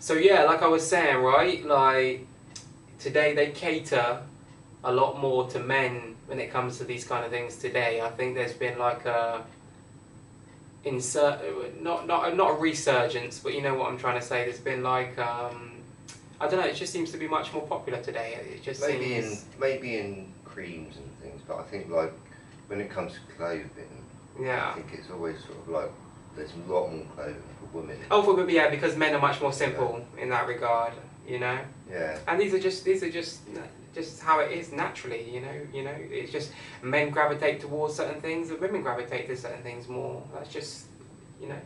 So yeah, like I was saying, right, like today they cater a lot more to men when it comes to these kind of things today. I think there's been like a not a resurgence, but you know what I'm trying to say. There's been like I don't know. It just seems to be much more popular today. It just maybe in creams and things, but I think like when it comes to clothing, yeah, I think it's always sort of like there's a lot more clothing for women. Oh, for women, yeah, because men are much more simple in that regard, you know. Yeah. And these are just how it is naturally, you know. It's just men gravitate towards certain things, and women gravitate to certain things more. That's just, you know.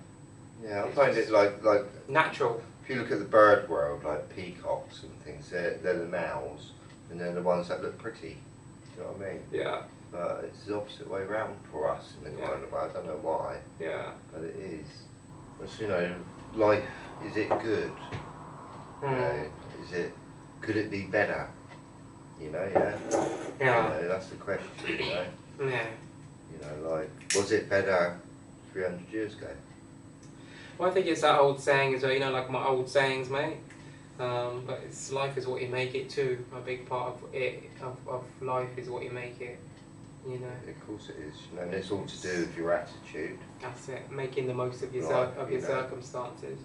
Yeah, I find it like natural. If you look at the bird world, like peacocks and things, they're the males, and they're the ones that look pretty. Do you know what I mean? Yeah. But it's the opposite way around for us in the kind of way. I don't know why. Yeah. But it is. But you know, life, is it good? You know, could it be better? You know, yeah. Yeah. You know, that's the question. You know. Yeah. You know, like, was it better 300 years ago? Well, I think it's that old saying as well, you know, like my old sayings, mate. But it's life is what you make it too. A big part of it, of life, is what you make it. You know. Of course it is. You know, and it's all to do with your attitude. That's it. Making the most of your circumstances.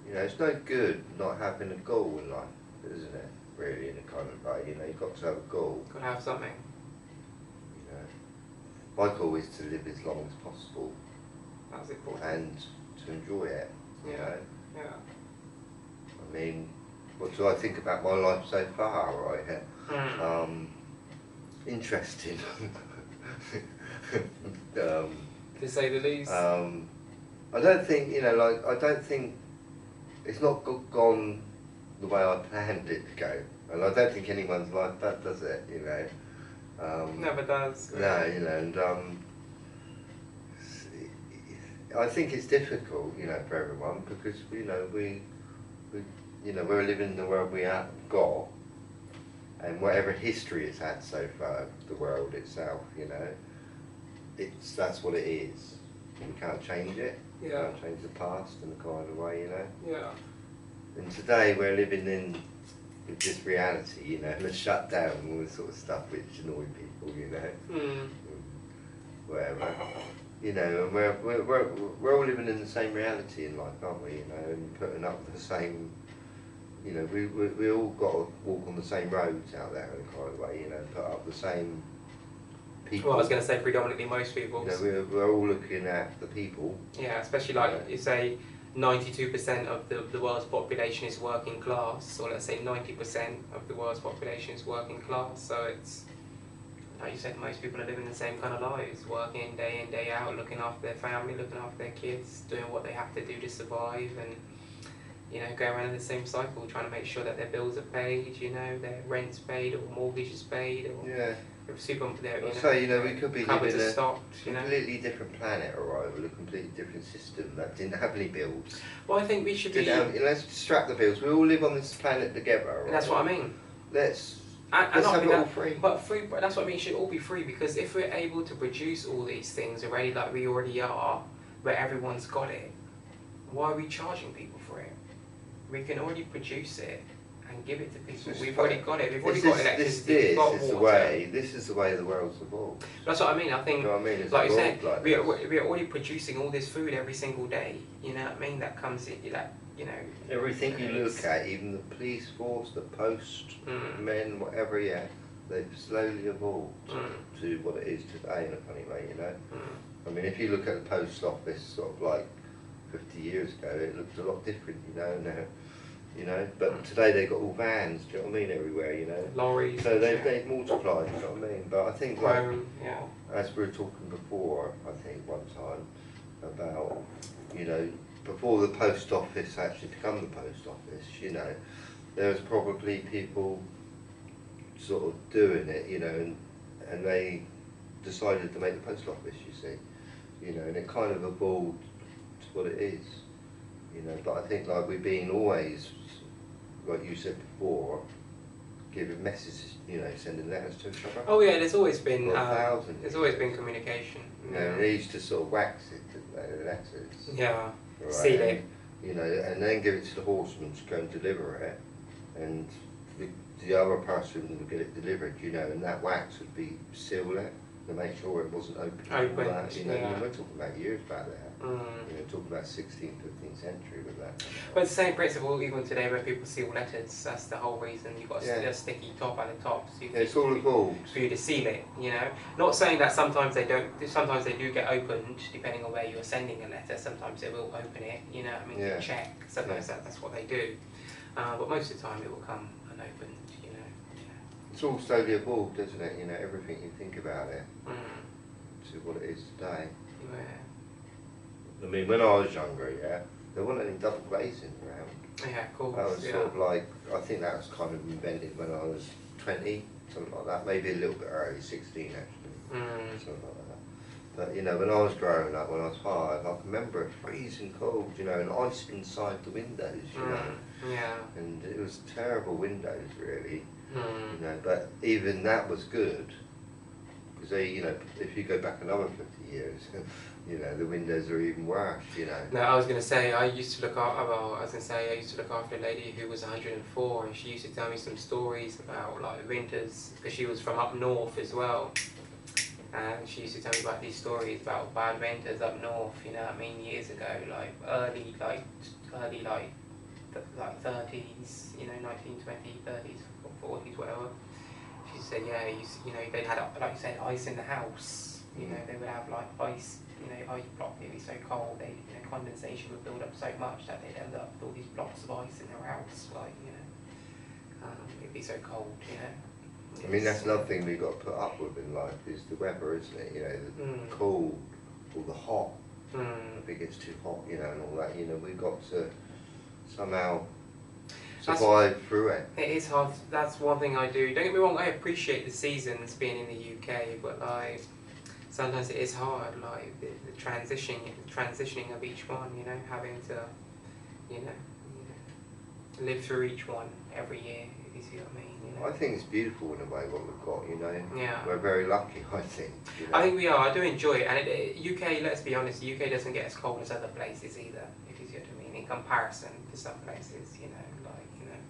You know, it's no good not having a goal in life, isn't it? Really, in a kind of way. You know, you've got to have a goal. Got to have something. You know, my goal is to live as long as possible. That's important. And to enjoy it. You know. Yeah. I mean, what do I think about my life so far? Right. Interesting. To say the least. I don't think, you know, like, I don't think it's not gone the way I planned it to go, and I don't think anyone's like that, does it? You know. Never does. No, you know, and I think it's difficult, you know, for everyone because you know we're living in the world we have got. And whatever history it's had so far, the world itself, you know, that's what it is. We can't change it. Yeah. We can't change the past in a kind of way, you know. Yeah. And today we're living in this reality, you know, and shut down all this sort of stuff which annoy people, you know. Whatever. You know, and we're all living in the same reality in life, aren't we? You know, and putting up the same. You know, we all got to walk on the same roads out there in a kind of way, you know, put up the same people. Well, I was going to say predominantly most people. You know, we're all looking at the people. Yeah, especially like you say 92% of the world's population is working class, or let's say 90% of the world's population is working class, so it's, like you said, most people are living the same kind of lives, working day in, day out, looking after their family, looking after their kids, doing what they have to do to survive, and you know, going around in the same cycle, trying to make sure that their bills are paid, you know, their rent's paid, or mortgage is paid, or you know, we could be living in a completely different planet, alright, with a completely different system that didn't have any bills. Well, I think we should let's distract the bills. We all live on this planet together, right? That's what I mean. Let's have it all free. But that's what I mean, it should all be free, because if we're able to produce all these things already, like we already are, where everyone's got it, why are we charging people for it? We can already produce it and give it to people. We've already got it. We've already got electricity. We've got water. This is the way the world's evolved. That's what I mean. I think, you know what I mean? like you said, we're already producing all this food every single day. You know what I mean? That comes in, like, you know. Everything you look at, even the police force, the post men, whatever, yeah, they've slowly evolved to what it is today in a funny way, you know. I mean, if you look at the post office, sort of like 50 years ago, it looked a lot different, you know, now, you know, but today they've got all vans, do you know what I mean, everywhere, you know. Lorries. So they've multiplied, you know what I mean, but I think, like, yeah. as we were talking before, I think, one time, about, you know, before the post office actually become the post office, you know, there was probably people sort of doing it, you know, and they decided to make the post office, you see, you know, and it kind of evolved to what it is, you know. But I think, like, we've been always, like you said before, giving messages, you know, sending letters to each other. Oh yeah, there's always been there's always been communication. You know, they used to sort of wax it, didn't they, the letters. Yeah, right? seal it. you know, and then give it to the horseman to go and deliver it, and the other person would get it delivered, you know, and that wax would be seal it to make sure it wasn't open. Open, that, you know, yeah. we're talking about years back there. You know, talking about 16th, 15th century with that. But it's the same principle even today where people seal letters. That's the whole reason. You've got a sticky top at the top. So It's all evolved. For you to seal it, you know. Not saying that sometimes they don't. Sometimes they do get opened, depending on where you're sending a letter. Sometimes they will open it, you know. I mean, to check. Sometimes that's what they do. But most of the time, it will come unopened, you know. Yeah. It's all slowly evolved, isn't it? You know, everything you think about it to what it is today. Yeah. I mean, when I was younger, there wasn't any double glazing around. Yeah, of course. That was sort of like, I think that was kind of invented when I was 20, something like that. Maybe a little bit early, 16 actually, something like that. But you know, when I was growing up, when I was 5, I can remember it freezing cold, you know, and ice inside the windows, you know. Yeah. And it was terrible windows, really. You know, but even that was good, because they, you know, if you go back another 50 years, you know, the windows are even worse, you know. No, I was going to say, I used to look after a lady who was 104, and she used to tell me some stories about like winters, because she was from up north as well. And she used to tell me about these stories about bad winters up north, you know what I mean, years ago, like early 30s, you know, 1920s, 30s, 40s, whatever. She said, yeah, you know, they'd had, like you said, ice in the house. You know, they would have like ice, you know, ice block. It'd be so cold, you know, condensation would build up so much that they'd end up with all these blocks of ice in their house. Like, you know, it'd be so cold, you know. I mean, that's another thing we've got to put up with in life is the weather, isn't it? You know, the cold or the hot. If it gets too hot, you know, and all that, you know, we've got to somehow survive through it. It is hard. That's one thing I do. Don't get me wrong, I appreciate the seasons being in the UK, but like sometimes it is hard, like the transitioning of each one, you know, having to, you know, live through each one every year, if you see what I mean. You know? I think it's beautiful in a way what we've got, you know. Yeah. We're very lucky, I think. You know? I think we are. I do enjoy it, and UK. Let's be honest, the UK doesn't get as cold as other places either, if you see what I mean. In comparison to some places, you know, like you know,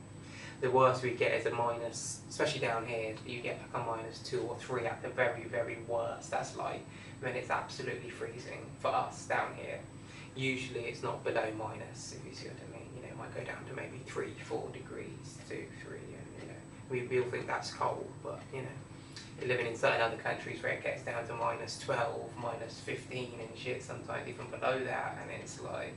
the worst we get is a minus, especially down here. You get like a -2 or 3 at the very, very worst. That's like when it's absolutely freezing for us down here. Usually it's not below minus, if you see what I mean. You know, it might go down to maybe 3, 4 degrees, 2, 3, and you know, we all think that's cold, but you know, you're living in certain other countries where it gets down to -12, -15 and shit, sometimes even below that, and it's like,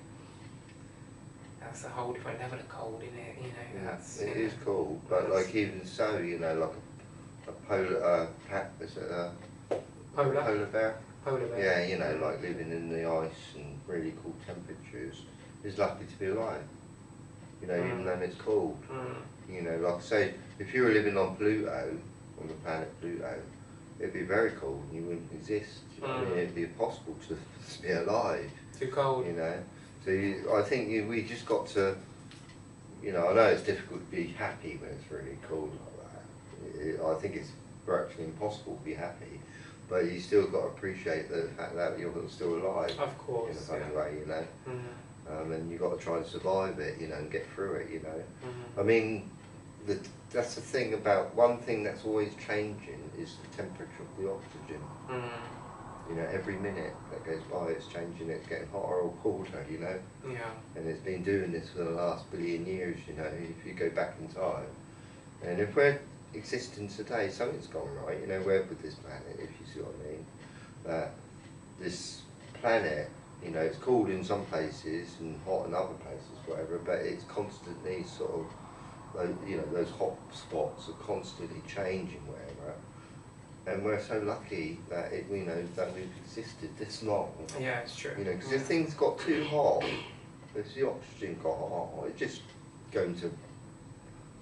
that's a whole different level of cold in it, you know. That's, it is cold, but like even so, you know, like a polar, is it a polar bear? Polar bear. Yeah, you know, like living in the ice and really cool temperatures is lucky to be alive. You know, even though it's cold. You know, like I say, if you were living on Pluto, on the planet Pluto, it'd be very cold and you wouldn't exist. You know? I mean, it'd be impossible to be alive. Too cold. You know, so I think we just got to, you know, I know it's difficult to be happy when it's really cold like that. I think it's virtually impossible to be happy, but you still got to appreciate the fact that you're still alive. Of course. In a funny way, you know. And you've got to try and survive it, you know, and get through it, you know. I mean, that's the thing about, one thing that's always changing is the temperature of the oxygen. You know, every minute that goes by it's changing, it's getting hotter or colder, you know. Yeah. And it's been doing this for the last billion years, you know, if you go back in time. And if we're existing today, something's gone right, you know, where with this planet, if you see what I mean. That this planet, you know, it's cold in some places and hot in other places, whatever, but it's constantly sort of, you know, those hot spots are constantly changing wherever. And we're so lucky that you know, that we've existed this long. Yeah, it's true. You know, because if things got too hot, if the oxygen got hot, it just go into a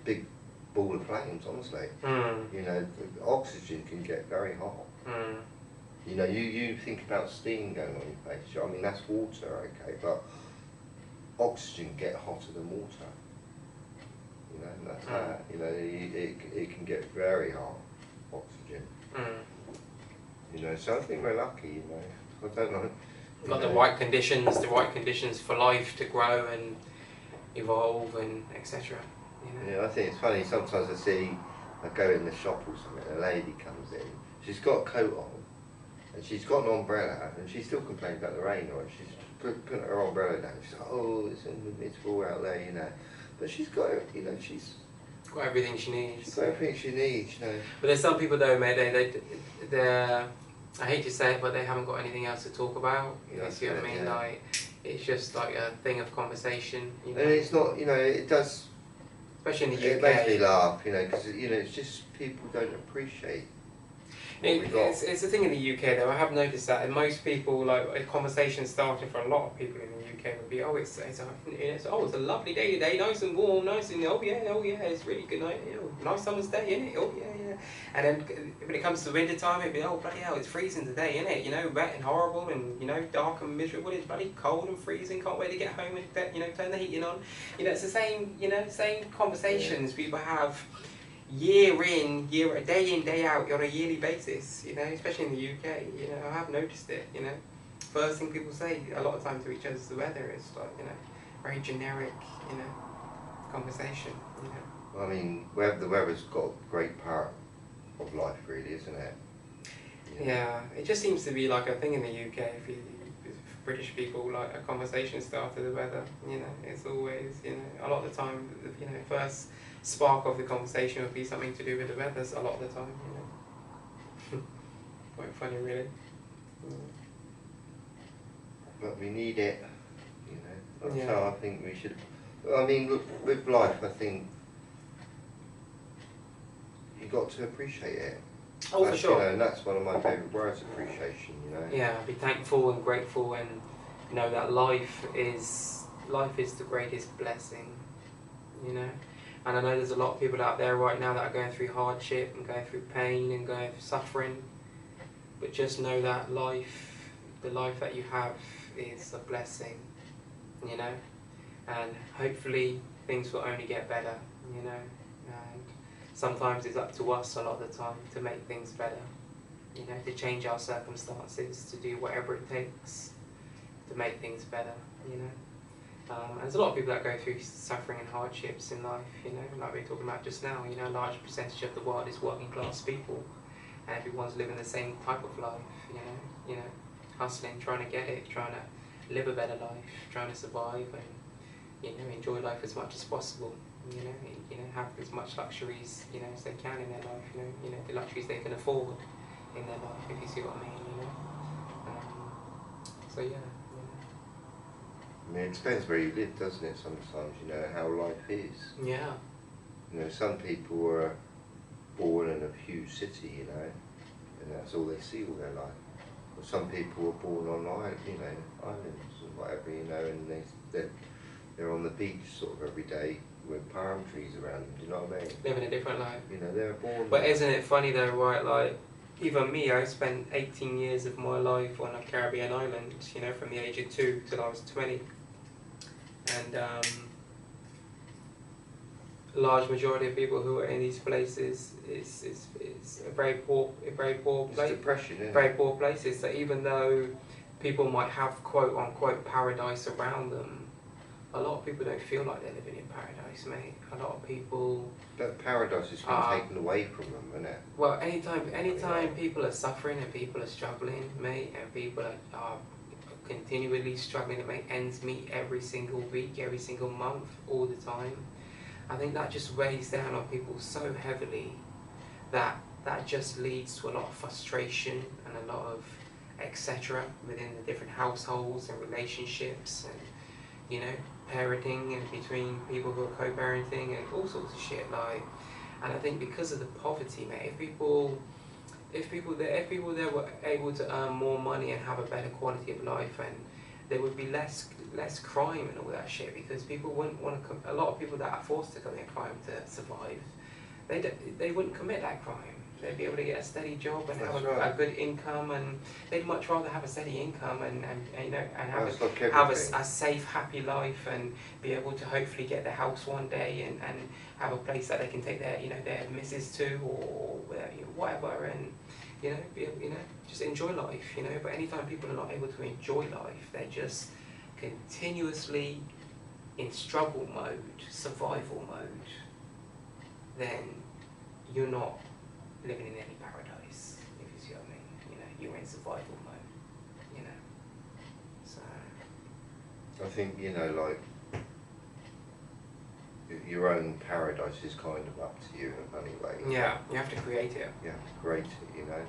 big ball of flames, honestly. You know, the oxygen can get very hot. You know, you think about steam going on your face. I mean, that's water, okay, but oxygen get hotter than water. You know, and that's that. You know, it can get very hot, oxygen. You know, so I think we're lucky, you know. I don't know. Got the right conditions for life to grow and evolve and etc. You know? Yeah, I think it's funny. Sometimes I go in the shop or something. A lady comes in. She's got a coat on, and she's got an umbrella, and she still complains about the rain. Or she's putting her umbrella down. She's like, "Oh, it's miserable out there," you know. But she's got, you know, she's Got everything she needs. got everything she needs, you know. But there's some people though, mate. They're I hate to say it, but they haven't got anything else to talk about. You see what I mean? Yeah. Like, it's just like a thing of conversation. You know? And it's not, you know, it does. Especially in the UK. It makes me laugh, you know, because you know it's just people don't appreciate what we got. It's a thing in the UK though. I have noticed that, and most people, like, a conversation starting for a lot of people in the UK would be, oh, it's a lovely day today, nice and warm, nice and oh yeah, it's really good night, you know, nice summer's day, isn't it? Oh yeah. And then when it comes to winter time, it'd be, oh bloody hell, it's freezing today, isn't it? You know, wet and horrible, and you know, dark and miserable. It's bloody cold and freezing. Can't wait to get home and you know, turn the heating on. You know, it's the same, you know, same conversations people have day in, day out, on a yearly basis, you know, especially in the UK, you know, I have noticed it, you know. First thing people say a lot of times to each other is the weather. It's like, you know, very generic, you know, conversation, you know. I mean, the weather's got a great part of life, really, isn't it? Yeah, it just seems to be like a thing in the UK. If British people, like, a conversation starts with the weather, you know, it's always, you know, a lot of the time, you know, first spark of the conversation would be something to do with the weather a lot of the time, you know. Quite funny, really. But we need it, you know. That's Yeah. how I think we should. I mean, look, with life, I think you got to appreciate it. Oh, for sure. You know, and that's one of my favourite words, appreciation. You know. Yeah, be thankful and grateful, and know that life is the greatest blessing, you know. And I know there's a lot of people out there right now that are going through hardship and going through pain and going through suffering, but just know that the life that you have is a blessing, you know. And hopefully things will only get better, you know. And sometimes it's up to us a lot of the time to make things better, you know, to change our circumstances, to do whatever it takes to make things better, you know. And there's a lot of people that go through suffering and hardships in life, you know, like we were talking about just now, you know, a large percentage of the world is working class people, and everyone's living the same type of life, you know, hustling, trying to get it, trying to live a better life, trying to survive and, you know, enjoy life as much as possible, you know, have as much luxuries, you know, as they can in their life, you know, the luxuries they can afford in their life, if you see what I mean, you know. So yeah. I mean, it depends where you live, doesn't it? Sometimes, you know, how life is. Yeah. You know, some people are born in a huge city, you know, and that's all they see all their life. Or some people are born on islands or whatever, you know, and they're on the beach sort of every day with palm trees around them. Do you know what I mean? Living a different life. You know, they're born. But isn't it funny though, right? Like, even me, I spent 18 years of my life on a Caribbean island, you know, from the age of 2 till I was 20. And a large majority of people who are in these places is a very poor place. It's depression, isn't it? Very poor places. So even though people might have quote unquote paradise around them, a lot of people don't feel like they're living in paradise, mate. A lot of people. That paradise has been taken away from them, isn't it? Well, anytime people are suffering and people are struggling, mate, and people are continually struggling to make ends meet every single week, every single month, all the time, I think that just weighs down on people so heavily that just leads to a lot of frustration and a lot of etc. within the different households and relationships and, you know, parenting and between people who are co-parenting and all sorts of shit, like. And I think because of the poverty, mate, if people there were able to earn more money and have a better quality of life, and there would be less crime and all that shit, because people wouldn't want to. A lot of people that are forced to commit crime to survive, they wouldn't commit that crime. They'd be able to get a steady job and have a good income, and they'd much rather have a steady income and you know, and have a safe, happy life, and be able to hopefully get their house one day and have a place that they can take their, you know, their missus to, or whatever, and you know, just enjoy life, you know. But anytime people are not able to enjoy life, they're just continuously in struggle mode, survival mode, then you're not living in any paradise, if you see what I mean. You know, you're in survival mode, you know. So I think, you know, like, your own paradise is kind of up to you in a funny way. yeah, you have to create it. You have to create it, you know.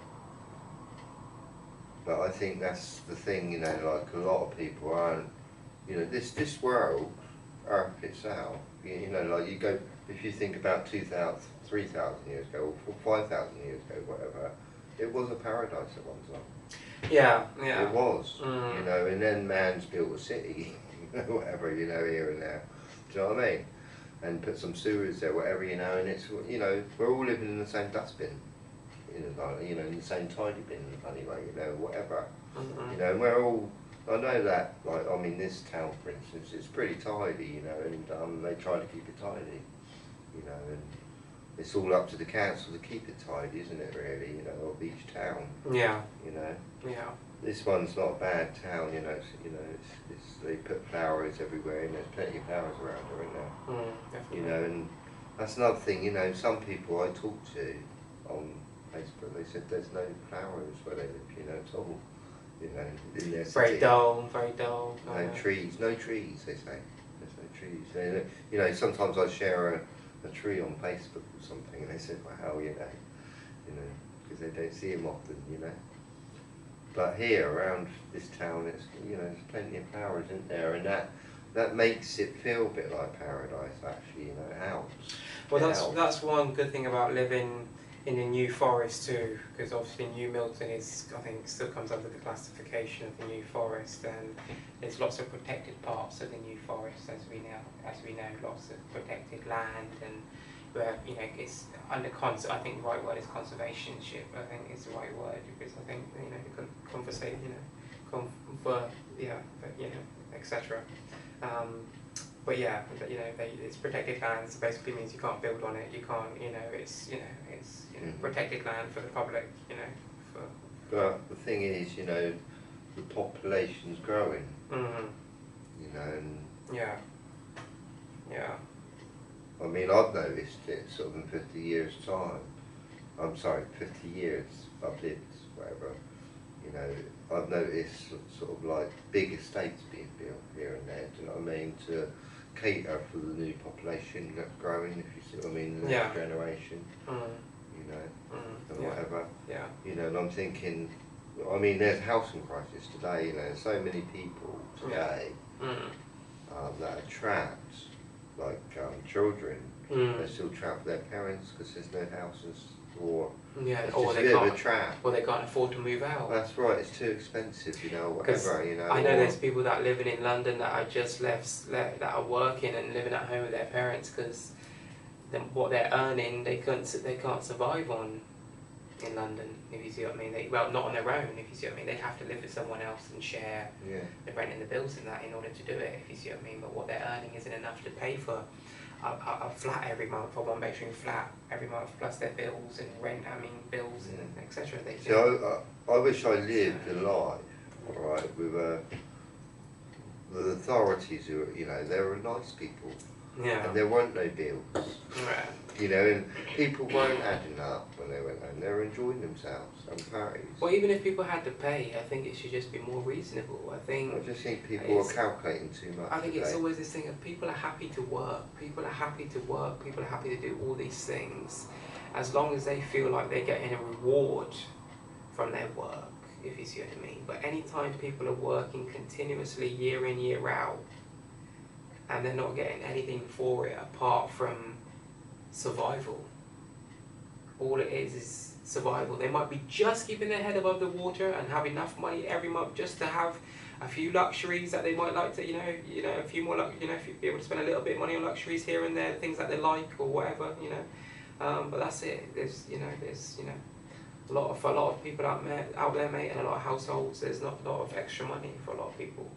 But I think that's the thing, you know, like a lot of people aren't, you know, this world, Earth itself, you know, like you go, if you think about 2,000, 3,000 years ago, or 5,000 years ago, whatever, it was a paradise at one time. Yeah, yeah. It was, you know, and then man's built a city, whatever, you know, here and there. Do you know what I mean? And put some sewers there, whatever, you know, and it's, you know, we're all living in the same dustbin. You know, in the same tidy bin in a funny way, you know, whatever. You know, and we're all, I know that, like, I mean, this town, for instance, it's pretty tidy, you know, and they try to keep it tidy, you know, and it's all up to the council to keep it tidy, isn't it, really, you know, of each town. Yeah. You know. Yeah. This one's not a bad town, you know, they put flowers everywhere, and there's plenty of flowers around here, isn't there? Definitely. You know, and that's another thing, you know, some people I talk to on Facebook, they said there's no flowers where they live, you know, at all. You know, in their very city. dull, very dull. No trees, no trees, they say. There's no trees. They, you know, sometimes I share a tree on Facebook or something, and they said, wow, you know, because they don't see them often, you know. But here, around this town, it's, you know, there's plenty of flowers, isn't there? And that makes it feel a bit like paradise, actually, you know, it helps. Well, that's one good thing about living in a New Forest too, because obviously New Milton is, I think, still comes under the classification of the New Forest, and there's lots of protected parts of the New Forest, as we know, lots of protected land, and where, you know, it's under I think the right word is conservationship. I think it's the right word, because I think, you know, you can conversate, you know, etc. But yeah, you know, it's protected land, so basically means you can't build on it. You can't, you know, it's protected land for the public, you know. But the thing is, you know, the population's growing. You know, and yeah. I mean, I've noticed it sort of in 50 years' time. I'm sorry, 50 years I've lived, whatever. You know, I've noticed sort of like big estates being built here and there, do you know what I mean, to cater for the new population that's growing, if you see what I mean, the next generation, you know, and whatever. Yeah. You know, and I'm thinking, I mean, there's a housing crisis today, you know, there's so many people today that are trapped, like children, they're still trapped with their parents because there's no houses, or it's or just they a bit of can't, a trap. or they can't afford to move out. That's right, it's too expensive, you know, whatever, you know. I know there's people that are living in London that are just that are working and living at home with their parents because what they're earning they can't survive on in London, if you see what I mean. Well, not on their own, if you see what I mean. They'd have to live with someone else and share the rent and the bills and that in order to do it, if you see what I mean. But what they're earning isn't enough to pay for a flat every month, a one-bedroom flat every month, plus their bills and rent, bills and etc. So I wish I lived a life, alright, with the authorities who, you know, they were nice people. And there weren't no bills. You know, and people weren't adding up when they went home. They were enjoying themselves and parties. Well, even if people had to pay, I think it should just be more reasonable. I just think people are calculating too much. I think it's always this thing of people are happy to work. People are happy to work. People are happy to do all these things, as long as they feel like they're getting a reward from their work, if you see what I mean. But anytime people are working continuously year in, year out, and they're not getting anything for it apart from survival. All it is survival. They might be just keeping their head above the water and have enough money every month just to have a few luxuries that they might like to, a few more, if you'd be able to spend a little bit of money on luxuries here and there, things that they like or whatever, but that's it. There's a lot of people out there, mate, and a lot of households. There's not a lot of extra money for a lot of people.